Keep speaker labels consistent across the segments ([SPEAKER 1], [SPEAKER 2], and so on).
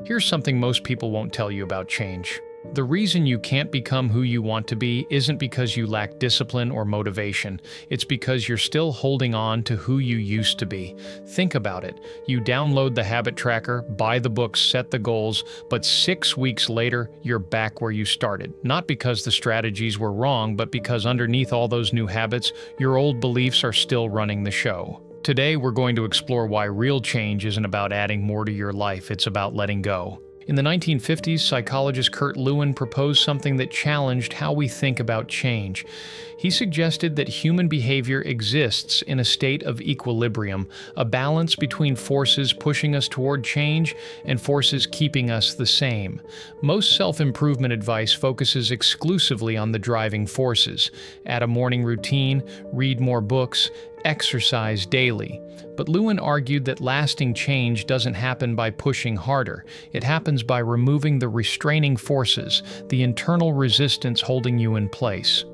[SPEAKER 1] Here's something most people won't tell you about change. The reason you can't become who you want to be isn't because you lack discipline or motivation. It's because you're still holding on to who you used to be. Think about it. You download the habit tracker, buy the books, set the goals, but 6 weeks later, you're back where you started. Not because the strategies were wrong, but because underneath all those new habits, your old beliefs are still running the show. Today, we're going to explore why real change isn't about adding more to your life, it's about letting go. In the 1950s, psychologist Lewin proposed something that challenged how we think about change. He suggested that human behavior exists in a state of equilibrium, a balance between forces pushing us toward change and forces keeping us the same. Most self-improvement advice focuses exclusively on the driving forces. Add a morning routine, read more books, exercise daily. But Lewin argued that lasting change doesn't happen by pushing harder. It happens by removing the restraining forces, the internal resistance holding you in place.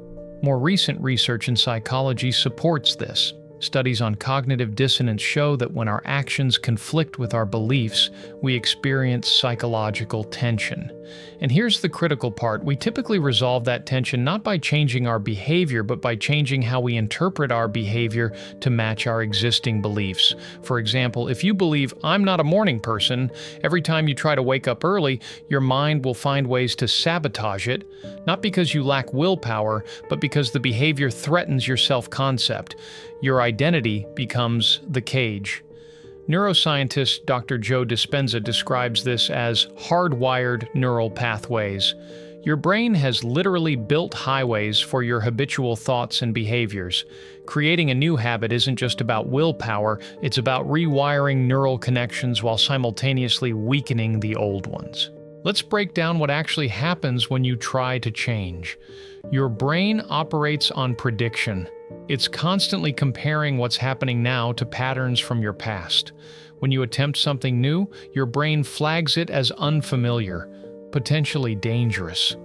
[SPEAKER 1] More recent research in psychology supports this. Studies on cognitive dissonance show that when our actions conflict with our beliefs, we experience psychological tension. And here's the critical part. We typically resolve that tension not by changing our behavior, but by changing how we interpret our behavior to match our existing beliefs. For example, if you believe, "I'm not a morning person," every time you try to wake up early, your mind will find ways to sabotage it, not because you lack willpower, but because the behavior threatens your self-concept. Your identity becomes the cage. Neuroscientist Dr. Joe Dispenza describes this as hardwired neural pathways. Your brain has literally built highways for your habitual thoughts and behaviors. Creating a new habit isn't just about willpower, it's about rewiring neural connections while simultaneously weakening the old ones. Let's break down what actually happens when you try to change. Your brain operates on prediction. It's constantly comparing what's happening now to patterns from your past. When you attempt something new, your brain flags it as unfamiliar, potentially dangerous.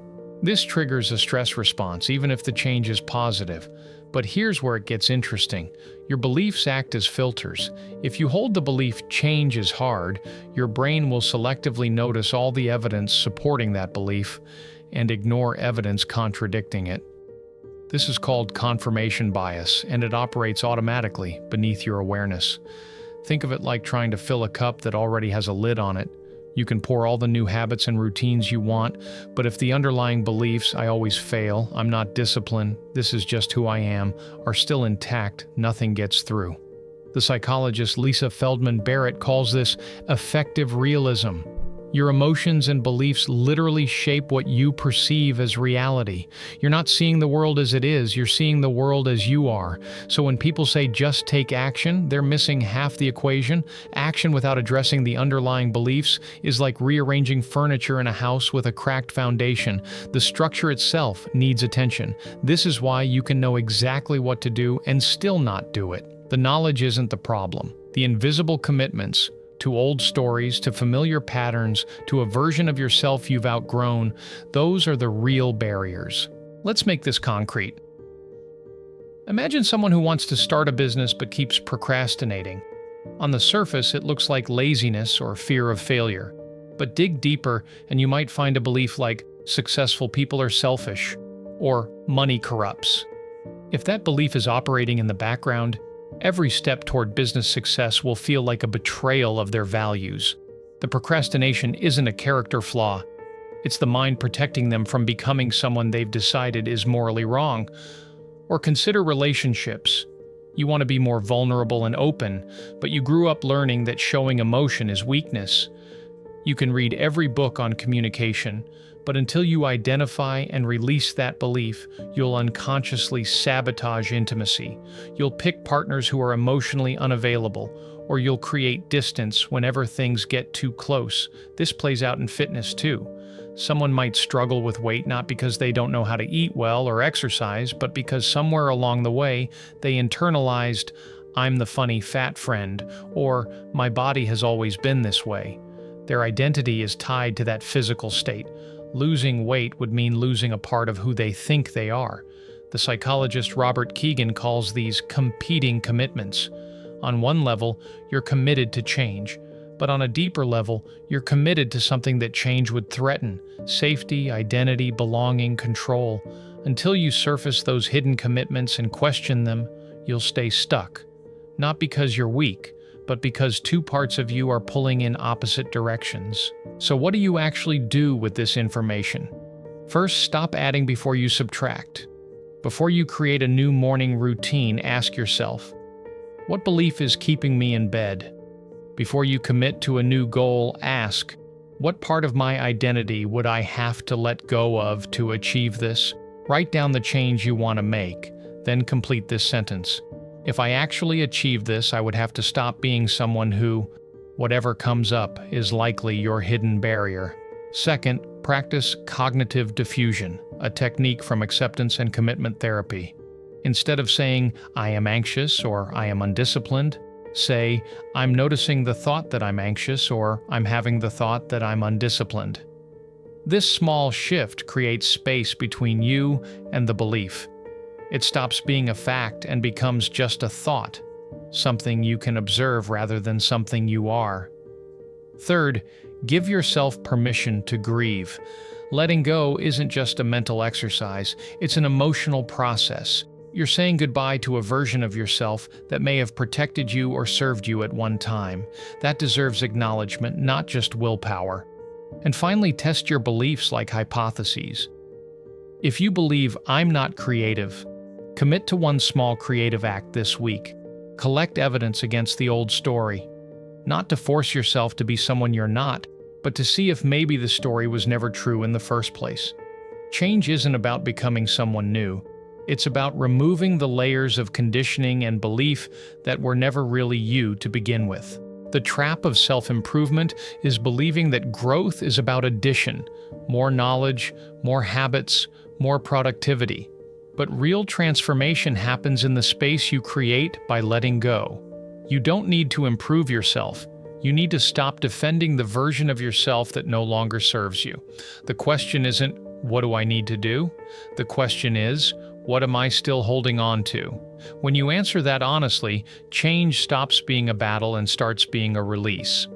[SPEAKER 1] This triggers a stress response, even if the change is positive. But here's where it gets interesting. Your beliefs act as filters. If you hold the belief change is hard, your brain will selectively notice all the evidence supporting that belief and ignore evidence contradicting it. This is called confirmation bias, and it operates automatically beneath your awareness. Think of it like trying to fill a cup that already has a lid on it. You can pour all the new habits and routines you want, but if the underlying beliefs, "I always fail," "I'm not disciplined," "this is just who I am," are still intact, nothing gets through. The psychologist Lisa Feldman Barrett calls this affective realism. Your emotions and beliefs literally shape what you perceive as reality. You're not seeing the world as it is, you're seeing the world as you are. So when people say just take action, they're missing half the equation. Action without addressing the underlying beliefs is like rearranging furniture in a house with a cracked foundation. The structure itself needs attention. This is why you can know exactly what to do and still not do it. The knowledge isn't the problem. The invisible commitments, to old stories, to familiar patterns, to a version of yourself you've outgrown, those are the real barriers. Let's make this concrete. Imagine someone who wants to start a business but keeps procrastinating. On the surface, it looks like laziness or fear of failure. But dig deeper and you might find a belief like successful people are selfish or money corrupts. If that belief is operating in the background, every step toward business success will feel like a betrayal of their values. The procrastination isn't a character flaw. It's the mind protecting them from becoming someone they've decided is morally wrong. Or consider relationships. You want to be more vulnerable and open, but you grew up learning that showing emotion is weakness. You can read every book on communication, but until you identify and release that belief, you'll unconsciously sabotage intimacy. You'll pick partners who are emotionally unavailable, or you'll create distance whenever things get too close. This plays out in fitness too. Someone might struggle with weight not because they don't know how to eat well or exercise, but because somewhere along the way they internalized, "I'm the funny fat friend," or "my body has always been this way." Their identity is tied to that physical state. Losing weight would mean losing a part of who they think they are. The psychologist Robert Kegan calls these competing commitments. On one level, you're committed to change, But on a deeper level, you're committed to something that change would threaten: safety, identity, belonging, control. Until you surface those hidden commitments and question them, you'll stay stuck. Not because you're weak, but because two parts of you are pulling in opposite directions. So what do you actually do with this information? First, stop adding before you subtract. Before you create a new morning routine, ask yourself, what belief is keeping me in bed? Before you commit to a new goal, ask, what part of my identity would I have to let go of to achieve this? Write down the change you want to make, then complete this sentence. If I actually achieve this, I would have to stop being someone who, whatever comes up, is likely your hidden barrier. Second, practice cognitive diffusion, a technique from acceptance and commitment therapy. Instead of saying, I am anxious or I am undisciplined, say, I'm noticing the thought that I'm anxious or I'm having the thought that I'm undisciplined. This small shift creates space between you and the belief. It stops being a fact and becomes just a thought, something you can observe rather than something you are. Third, give yourself permission to grieve. Letting go isn't just a mental exercise, it's an emotional process. You're saying goodbye to a version of yourself that may have protected you or served you at one time. That deserves acknowledgement, not just willpower. And finally, test your beliefs like hypotheses. If you believe, I'm not creative, commit to one small creative act this week. Collect evidence against the old story. Not to force yourself to be someone you're not, but to see if maybe the story was never true in the first place. Change isn't about becoming someone new. It's about removing the layers of conditioning and belief that were never really you to begin with. The trap of self-improvement is believing that growth is about addition, more knowledge, more habits, more productivity. But real transformation happens in the space you create by letting go. You don't need to improve yourself. You need to stop defending the version of yourself that no longer serves you. The question isn't, what do I need to do? The question is, what am I still holding on to? When you answer that honestly, change stops being a battle and starts being a release.